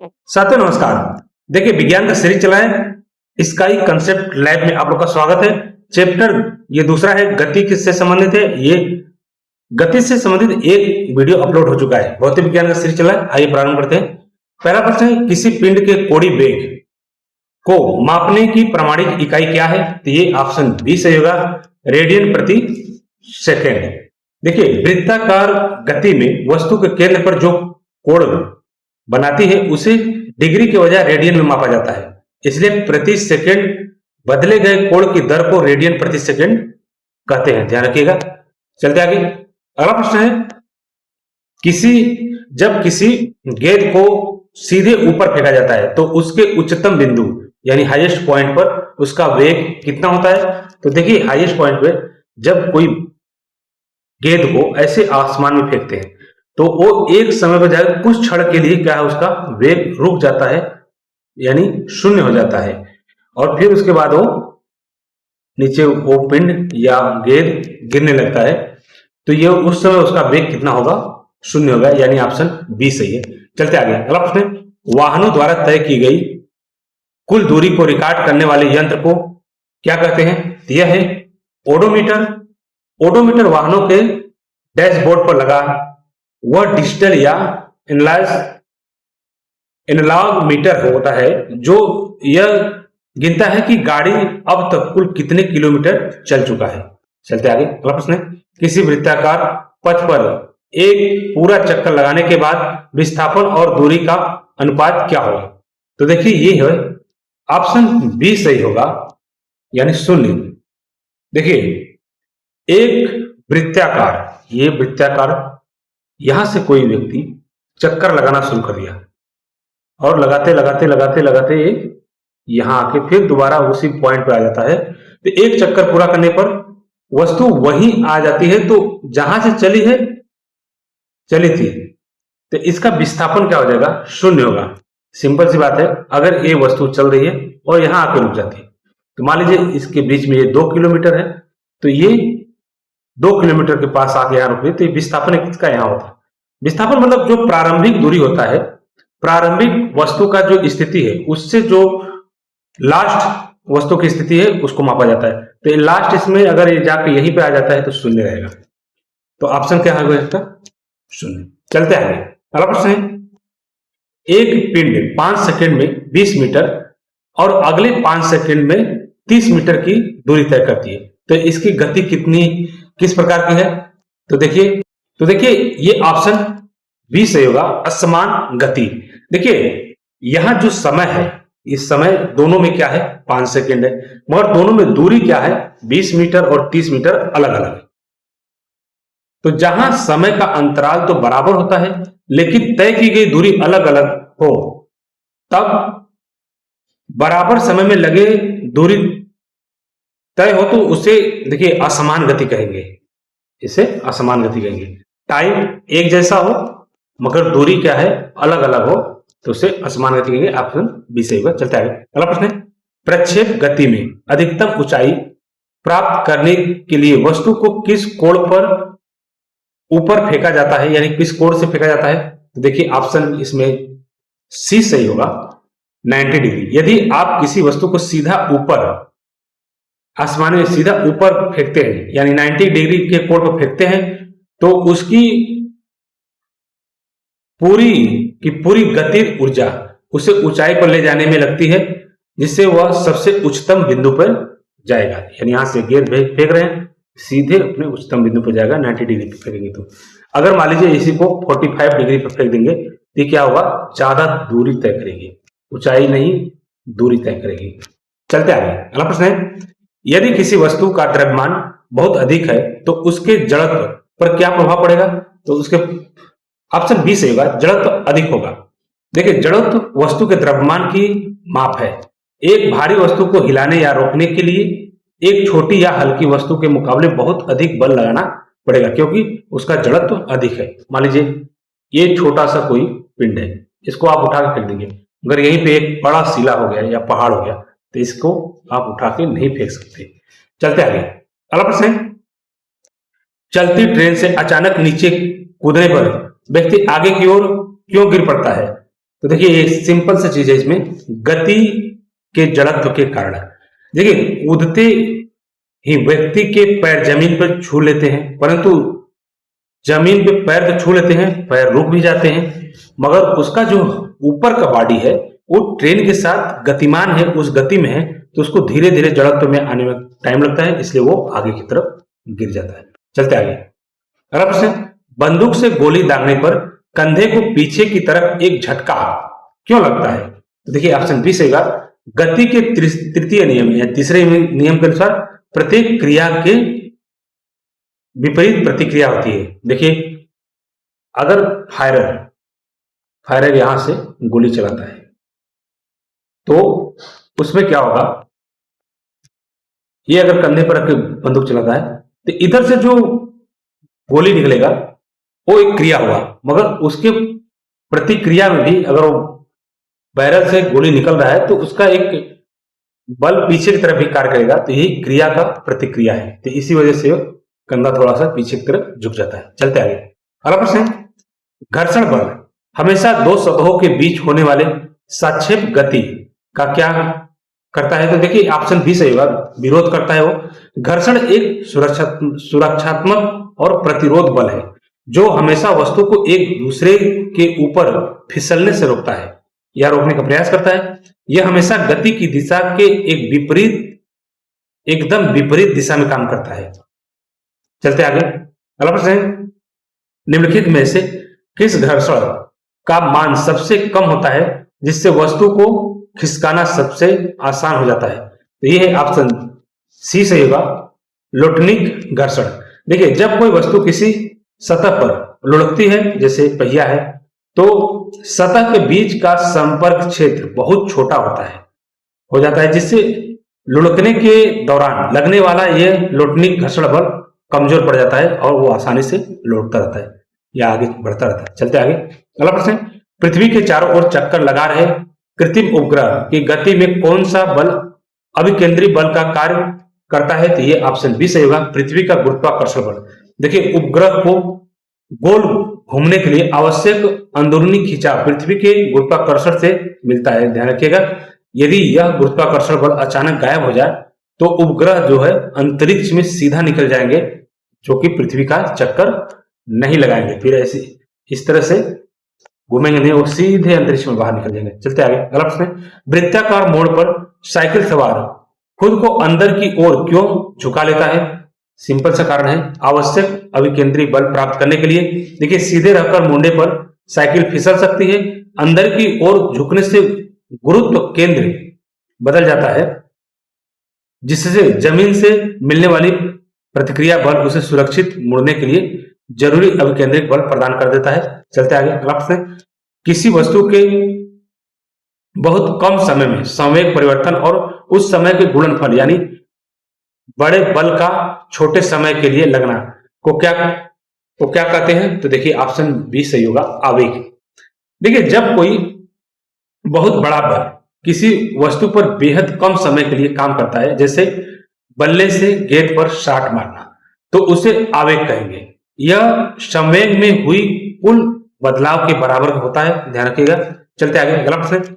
साथियों नमस्कार। देखिए विज्ञान का सीरीज चला है, स्काई कंसेप्ट लैब में आप लोग का स्वागत है। चैप्टर ये दूसरा है, गति किससे संबंधित है। ये गति से संबंधित एक वीडियो अपलोड हो चुका है। भौतिक विज्ञान का सीरीज चला है, आइए प्रारंभ करते हैं। पहला प्रश्न है, किसी पिंड के कोणीय वेग को मापने की प्रामाणिक इकाई क्या है। तो ये ऑप्शन बी सही होगा, रेडियन प्रति सेकेंड। देखिए वृत्ताकार गति में वस्तु के केंद्र पर जो कोण बनाती है उसे डिग्री के बजाय रेडियन में मापा जाता है, इसलिए प्रति सेकंड बदले गए कोण की दर को रेडियन प्रति सेकंड कहते हैं। ध्यान रखिएगा। चलते आगे, अगला प्रश्न है, जब किसी गेंद को सीधे ऊपर फेंका जाता है तो उसके उच्चतम बिंदु यानी हाईएस्ट पॉइंट पर उसका वेग कितना होता है। तो देखिए हाईएस्ट पॉइंट पे जब कोई गेंद को ऐसे आसमान में फेंकते हैं तो वो एक समय पर जाकर कुछ क्षण के लिए क्या है, उसका वेग रुक जाता है यानी शून्य हो जाता है, और फिर उसके बाद वो नीचे वो पिंड या गेंद गिरने लगता है। तो ये उस समय उसका वेग कितना होगा, शून्य होगा, यानी ऑप्शन बी सही है। चलते आगे, अगला प्रश्न, वाहनों द्वारा तय की गई कुल दूरी को रिकॉर्ड करने वाले यंत्र को क्या कहते हैं। तो यह है ओडोमीटर। ओडोमीटर वाहनों के डैशबोर्ड पर लगा वह डिजिटल या एनालॉग मीटर होता है जो यह गिनता है कि गाड़ी अब तक कुल कितने किलोमीटर चल चुका है। चलते आगे, अगला प्रश्न है, किसी वृत्ताकार पथ पर एक पूरा चक्कर लगाने के बाद विस्थापन और दूरी का अनुपात क्या होगा। तो देखिए ये है ऑप्शन बी सही होगा, यानी शून्य। देखिए एक वृत्ताकार, ये वृत्ताकार यहां से कोई व्यक्ति चक्कर लगाना शुरू कर दिया और लगाते लगाते लगाते लगाते यहां आके फिर दोबारा उसी पॉइंट पे आ जाता है। तो एक चक्कर पूरा करने पर वस्तु वहीं आ जाती है, तो जहां से चली थी, तो इसका विस्थापन क्या हो जाएगा, शून्य होगा। सिंपल सी बात है, अगर ये वस्तु चल रही है और यहां आके रुक जाती है, तो मान लीजिए इसके बीच में ये 2 किलोमीटर है, तो ये 2 किलोमीटर के पास आके यहाँ रुक गई, तो विस्थापन किसका यहाँ होता है। विस्थापन मतलब जो प्रारंभिक दूरी होता है, प्रारंभिक वस्तु का जो स्थिति है उससे जो लास्ट वस्तु की स्थिति है उसको मापा जाता है। तो लास्ट इसमें अगर ये जाके यहीं पे आ जाता है तो शून्य रहेगा। तो ऑप्शन क्या होगा इसका, शून्य। चलते आगे, अगला प्रश्न है, एक पिंड 5 सेकंड में 20 मीटर और अगले 5 सेकंड में 30 मीटर की दूरी तय करती है, तो इसकी गति किस प्रकार की है। तो देखिए ये ऑप्शन बी सही होगा, असमान गति। देखिए यहां जो समय है, इस समय दोनों में क्या है, 5 सेकंड है, मगर दोनों में दूरी क्या है, 20 मीटर और 30 मीटर अलग अलग है। तो जहां समय का अंतराल तो बराबर होता है लेकिन तय की गई दूरी अलग अलग हो, तब बराबर समय में लगे दूरी तय हो तो उसे देखिए असमान गति कहेंगे, इसे असमान गति कहेंगे। टाइम एक जैसा हो मगर दूरी क्या है, अलग अलग हो, तो उसे असमान गति कहेंगे। ऑप्शन बी सही होगा। चलते आगे, अगला प्रश्न है, प्रक्षेप गति में अधिकतम ऊंचाई प्राप्त करने के लिए वस्तु को किस कोण पर ऊपर फेंका जाता है, यानी किस कोण से फेंका जाता है। तो देखिए ऑप्शन इसमें सी सही होगा, 90 डिग्री। यदि आप किसी वस्तु को सीधा ऊपर आसमान में सीधा ऊपर फेंकते हैं यानी 90 डिग्री के कोण पर फेंकते हैं, तो उसकी पूरी गति ऊर्जा उसे ऊंचाई पर ले जाने में लगती है, जिससे वह सबसे उच्चतम बिंदु पर जाएगा। यानी यहां से गेंद फेंक रहे हैं, सीधे अपने उच्चतम बिंदु पर जाएगा। 90 डिग्री पर फेंकेंगे तो अगर मान लीजिए इसी को 45 डिग्री पर फेंक देंगे तो क्या होगा, ज्यादा दूरी तय करेगी, ऊंचाई नहीं दूरी तय करेगी। चलते आगे, अगला प्रश्न है, यदि किसी वस्तु का द्रव्यमान बहुत अधिक है तो उसके जड़त्व पर क्या प्रभाव पड़ेगा। तो उसके ऑप्शन बी से होगा, जड़त्व अधिक होगा। देखिए जड़त्व वस्तु के द्रव्यमान की माप है। एक भारी वस्तु को हिलाने या रोकने के लिए एक छोटी या हल्की वस्तु के मुकाबले बहुत अधिक बल लगाना पड़ेगा, क्योंकि उसका जड़त्व अधिक है। मान लीजिए ये छोटा सा कोई पिंड है, इसको आप उठा के फेंक देंगे, अगर यहीं पे एक बड़ा शिला हो गया या पहाड़ हो गया तो इसको आप उठा के नहीं फेंक सकते। चलते आगे, अगला प्रश्न है, चलती ट्रेन से अचानक नीचे कूदने पर व्यक्ति आगे की ओर क्यों गिर पड़ता है। तो देखिए एक सिंपल सी चीज है इसमें, गति के जड़त्व के कारण। देखिए कूदते ही व्यक्ति के पैर जमीन पर छू लेते हैं, परंतु जमीन पे पैर तो छू लेते हैं, पैर रुक भी जाते हैं, मगर उसका जो ऊपर का बॉडी है वो ट्रेन के साथ गतिमान है, उस गति में है, तो उसको धीरे धीरे जड़त्व में आने में टाइम लगता है, इसलिए वो आगे की तरफ गिर जाता है। चलते आगे। अगला प्रश्न, बंदूक से गोली दागने पर कंधे को पीछे की तरफ एक झटका क्यों लगता है? तो देखिए ऑप्शन बी सही होगा, गति के तृतीय नियम या तीसरे नियम के अनुसार प्रत्येक क्रिया के विपरीत प्रतिक्रिया होती है। देखिए अगर फायरर फायरर यहां से गोली चलाता है तो उसमें क्या होगा, ये अगर कंधे पर रख के बंदूक चलाता है तो इधर से जो गोली निकलेगा वो एक क्रिया हुआ, मगर उसके प्रतिक्रिया में भी अगर वो बैरल से गोली निकल रहा है तो उसका एक बल पीछे की तरफ भी कार्य करेगा, तो यही क्रिया का प्रतिक्रिया है, तो इसी वजह से कंधा थोड़ा सा पीछे की तरफ झुक जाता है। चलते आगे। अगला प्रश्न, घर्षण बल हमेशा दो सतहों के बीच होने वाले सापेक्ष गति का क्या करता है? तो देखिए ऑप्शन बी सही होगा, विरोध करता है वो। घर्षण एक सुरक्षात्मक और प्रतिरोध बल है जो हमेशा वस्तु को एक दूसरे के ऊपर फिसलने से रोकता है या रोकने का प्रयास करता है। यह हमेशा गति की दिशा के एकदम विपरीत दिशा में काम करता है। चलते आगे। अगला प्रश्न है, निम्नलिखित में से किस घर्षण का मान सबसे कम होता है जिससे वस्तु को खिसकाना सबसे आसान हो जाता है? तो ये है ऑप्शन सी सही होगा, लोटनिक घर्षण। देखिए जब कोई वस्तु किसी सतह पर लुढ़कती है, जैसे पहिया है, तो सतह के बीच का संपर्क क्षेत्र बहुत छोटा हो जाता है, जिससे लुढ़कने के दौरान लगने वाला यह लोटनिक घर्षण बल कमजोर पड़ जाता है और वो आसानी से लौटता रहता है या आगे बढ़ता रहता है। चलते आगे। अगला प्रश्न, पृथ्वी के चारों ओर चक्कर लगा रहे कृत्रिम उपग्रह की गति में कौन सा बल अभिकेंद्री बल का कार्य करता है? तो ये ऑप्शन बी सही होगा, पृथ्वी का गुरुत्वाकर्षण बल। देखिए उपग्रह को गोल घूमने के लिए आवश्यक अंदरूनी खिंचाव पृथ्वी के गुरुत्वाकर्षण से मिलता है, ध्यान रखिएगा। यदि यह गुरुत्वाकर्षण बल अचानक गायब हो जाए तो उपग्रह जो है अंतरिक्ष में सीधा निकल जाएंगे, जो कि पृथ्वी का चक्कर नहीं लगाएंगे, फिर ऐसी इस तरह से घूमेंगे नहीं, वो सीधे अंतरिक्ष में बाहर निकल जाएंगे। चलते आगे। अगला प्रश्न, वृत्ताकार मोड़ पर साइकिल सवार खुद को अंदर की ओर क्यों झुका लेता है? सिंपल सा कारण है, आवश्यक अभिकेंद्री बल प्राप्त करने के लिए। देखिए सीधे रहकर मुंडे पर साइकिल फिसल सकती है, अंदर की ओर झुकने से गुरुत्व केंद्र बदल जाता है, जिससे जमीन से मिलने वाली प्रतिक्रिया बल उसे सुरक्षित मुड़ने के लिए जरूरी अभिकेंद्रिक बल प्रदान कर देता है। चलते आगे। अगला प्रश्न, किसी वस्तु के बहुत कम समय में संवेग परिवर्तन और उस समय के गुणनफल यानी बड़े बल का छोटे समय के लिए लगना को क्या कहते हैं? तो देखिए ऑप्शन बी सही होगा, आवेग। देखिए जब कोई बहुत बड़ा बल किसी वस्तु पर बेहद कम समय के लिए काम करता है, जैसे बल्ले से गेंद पर शॉट मारना, तो उसे आवेग कहेंगे। यह संवेग में हुई कुल बदलाव के बराबर होता है, ध्यान रखिएगा। चलते आगे। अगला प्रश्न,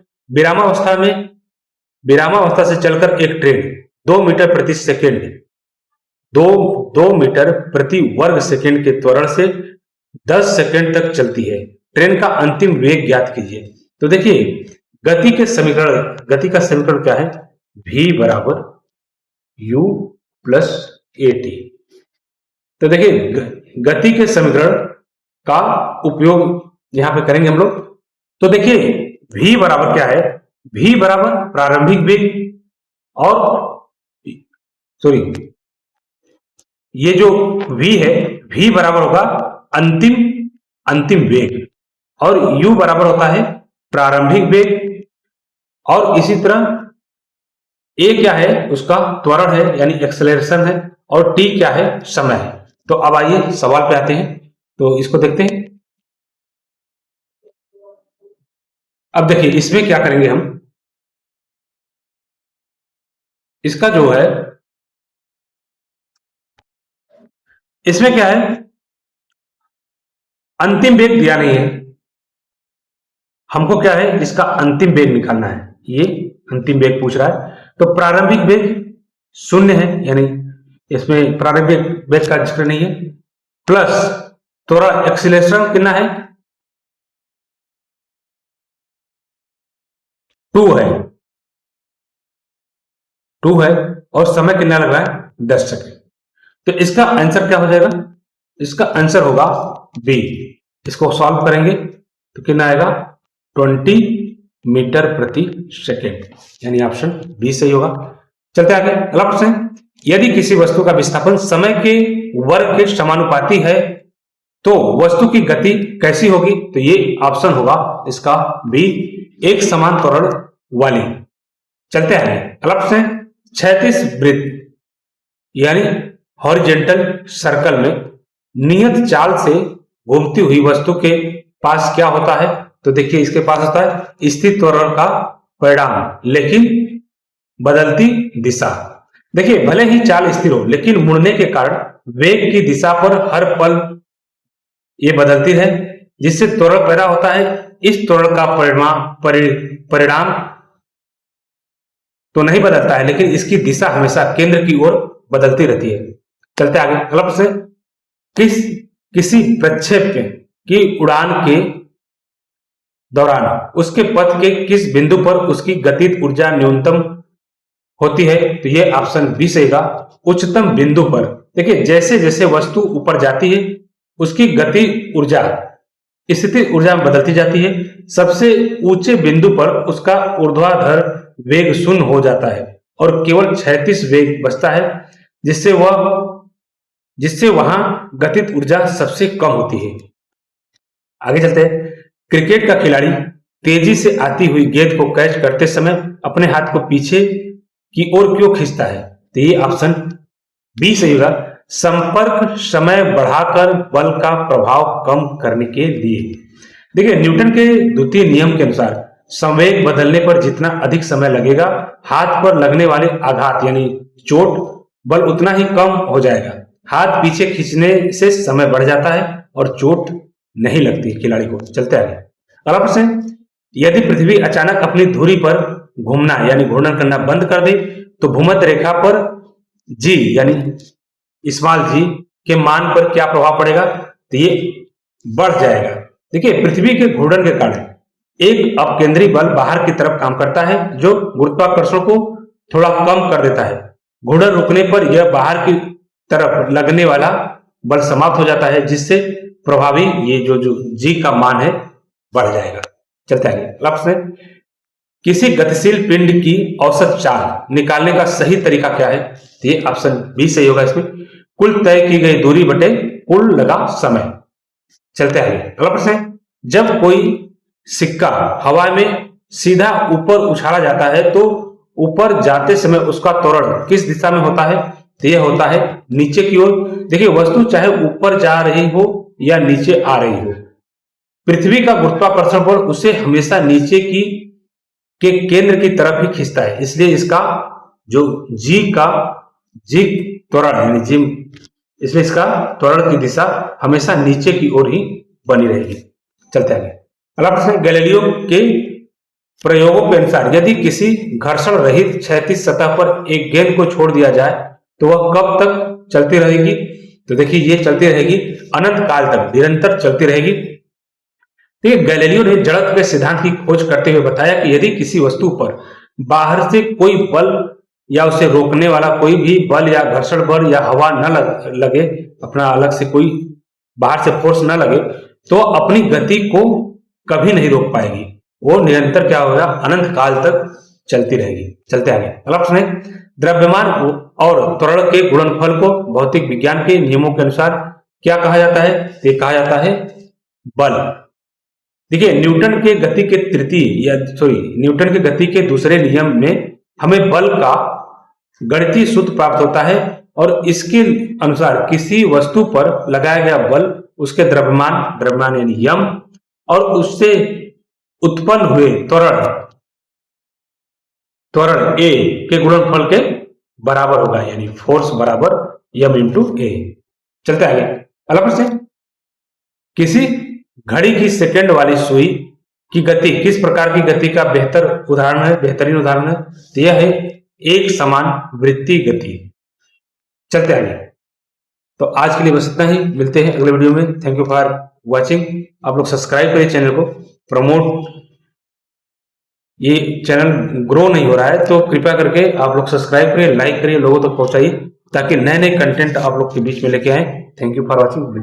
विरामावस्था से चलकर एक ट्रेन 2 मीटर प्रति सेकेंड 2 मीटर प्रति वर्ग सेकेंड के त्वरण से 10 सेकेंड तक चलती है। ट्रेन का अंतिम वेग ज्ञात कीजिए। तो देखिए गति का समीकरण क्या है? v बराबर u प्लस ए टी। तो देखिए गति के समीकरण का उपयोग यहां पे करेंगे हम लोग। तो देखिए v बराबर क्या है? v बराबर प्रारंभिक वेग और ये जो v है, v बराबर होगा अंतिम वेग, और u बराबर होता है प्रारंभिक वेग, और इसी तरह a क्या है? उसका त्वरण है यानी एक्सेलरेशन है, और t क्या है? समय है। तो अब आइए सवाल पे आते हैं, तो इसको देखते हैं। अब देखिए इसमें क्या करेंगे हम, इसका जो है इसमें क्या है, अंतिम वेग दिया नहीं है, हमको क्या है, इसका अंतिम वेग निकालना है। ये अंतिम वेग पूछ रहा है, तो प्रारंभिक वेग 0 है, यानी इसमें प्रारंभिक वेग का जिक्र नहीं है, प्लस थोड़ा एक्सीलरेशन कितना है, 2 है, 2 है, और समय कितना लग रहा है, 10 सेकंड। तो इसका आंसर क्या हो जाएगा, इसका आंसर होगा बी। इसको सॉल्व करेंगे तो कितना आएगा, 20 मीटर प्रति सेकेंड, यानी ऑप्शन बी सही होगा। चलते आगे, अगला प्रश्न है, यदि किसी वस्तु का विस्थापन समय के वर्ग के समानुपाती है तो वस्तु की गति कैसी होगी, तो ये ऑप्शन होगा इसका बी, एक समान त्वरण वाली। चलते आगे, अगला प्रश्न है, क्षैतिज वृत्त यानी हॉरिजेंटल सर्कल में नियत चाल से घूमती हुई वस्तु के पास क्या होता है, तो देखिए इसके पास होता है स्थिर त्वरण का परिणाम लेकिन बदलती दिशा। देखिए भले ही चाल स्थिर हो लेकिन मुड़ने के कारण वेग की दिशा पर हर पल ये बदलती है, जिससे त्वरण पैदा होता है। इस त्वरण का परिणाम तो नहीं बदलता है लेकिन इसकी दिशा हमेशा केंद्र की ओर बदलती रहती है। चलते आगे, अगला प्रश्न, किसी प्रक्षेप की उड़ान के दौरान उसके पथ के किस बिंदु पर उसकी गतिज ऊर्जा न्यूनतम होती है, तो ये ऑप्शन बी सही होगा, उच्चतम बिंदु पर। देखिए जैसे जैसे वस्तु ऊपर जाती है उसकी गति ऊर्जा स्थिति ऊर्जा में बदलती जाती है। सबसे ऊंचे बिंदु पर उसका ऊर्ध्वाधर वेग 0 हो जाता है और केवल क्षैतिज वेग बचता है, जिससे वहां गतिज ऊर्जा सबसे कम होती है। आगे चलते हैं, क्रिकेट का खिलाड़ी तेजी से आती हुई गेंद को कैच करते समय अपने हाथ को पीछे की ओर क्यों खींचता है, तो ये ऑप्शन बी सही होगा, संपर्क समय बढ़ाकर बल का प्रभाव कम करने के लिए। देखिए न्यूटन के द्वितीय नियम के अनुसार संवेग बदलने पर जितना अधिक समय लगेगा, हाथ पर लगने वाले आघात यानी चोट बल उतना ही कम हो जाएगा। हाथ पीछे खींचने से समय बढ़ जाता है और चोट नहीं लगती खिलाड़ी को। चलते आगे, अगला प्रश्न, यदि पृथ्वी अचानक अपनी धुरी पर घूमना यानी घूर्णन करना बंद कर दे तो भूमध्य रेखा पर जी यानी स्मॉल जी के मान पर क्या प्रभाव पड़ेगा, तो ये बढ़ जाएगा। देखिए पृथ्वी के घूर्णन के कारण एक अपकेंद्री बल बाहर की तरफ काम करता है जो गुरुत्वाकर्षण को थोड़ा कम कर देता है। घूर्णन रुकने पर यह बाहर की तरफ लगने वाला बल समाप्त हो जाता है, जिससे प्रभावी ये जो जी का मान है बढ़ जाएगा। चलते आगे, लास्ट में, किसी गतिशील पिंड की औसत चाल निकालने का सही तरीका क्या है, तो ये ऑप्शन बी सही होगा। इसमें कुल तय की गई दूरी बटे कुल लगा समय। चलते आगे, अगला प्रश्न है, जब कोई सिक्का हवा में सीधा ऊपर उछाला जाता है तो ऊपर जाते समय उसका त्वरण किस दिशा में होता है, तो यह होता है नीचे की ओर। देखिए वस्तु चाहे ऊपर जा रही हो या नीचे आ रही हो, पृथ्वी का गुरुत्वाकर्षण बल उसे हमेशा नीचे के केंद्र की तरफ ही खींचता है, इसलिए इसका जो जी त्वरण यानी जी, इसलिए इसका त्वरण की दिशा हमेशा नीचे की ओर ही बनी रहेगी। चलते आगे, अगला प्रश्न, गैलीलियो के प्रयोगों के अनुसार यदि किसी घर्षण रहित क्षैतिज सतह पर एक गेंद को छोड़ दिया जाए तो वह कब तक चलती रहेगी, तो देखिए ये चलती रहेगी अनंत काल तक, निरंतर चलती रहेगी। ठीक है, गैलीलियो ने जड़त्व के सिद्धांत की खोज करते हुए बताया कि यदि किसी वस्तु पर बाहर से कोई बल या उसे रोकने वाला कोई भी बल या घर्षण बल या हवा न लगे, अपना अलग से कोई बाहर से फोर्स न लगे, तो अपनी गति को कभी नहीं रोक पाएगी, वो निरंतर क्या होगा, अनंत काल तक चलती रहेगी। चलते आगे, अगला प्रश्न है, द्रव्यमान और त्वरण के गुणनफल को भौतिक विज्ञान के नियमों के अनुसार क्या कहा जाता है, ये कहा जाता है बल। देखिए न्यूटन के गति के दूसरे नियम में हमें बल का गणितीय सूत्र प्राप्त होता है और इसके अनुसार किसी वस्तु पर लगाया गया बल उसके द्रव्यमान यानी यम और उससे उत्पन्न हुए त्वरण ए के गुणनफल के बराबर होगा, यानी फोर्स बराबर यम इंटू ए। चलते आगे, अगला प्रश्न, किसी घड़ी की सेकंड वाली सुई की गति, किस प्रकार की गति का बेहतरीन उदाहरण है? तो यह है एक समान वृत्तीय गति। चलते आगे। तो आज के लिए बस इतना ही, मिलते हैं अगले वीडियो में। Thank you for watching. आप लोग सब्सक्राइब करिए चैनल को, प्रमोट, ये चैनल ग्रो नहीं हो रहा है तो कृपया करके आप लोग सब्सक्राइब करिए, लाइक करिए, लोगों तक पहुंचाइए ताकि नए नए कंटेंट आप लोग के बीच में लेके आए। Thank you for watching.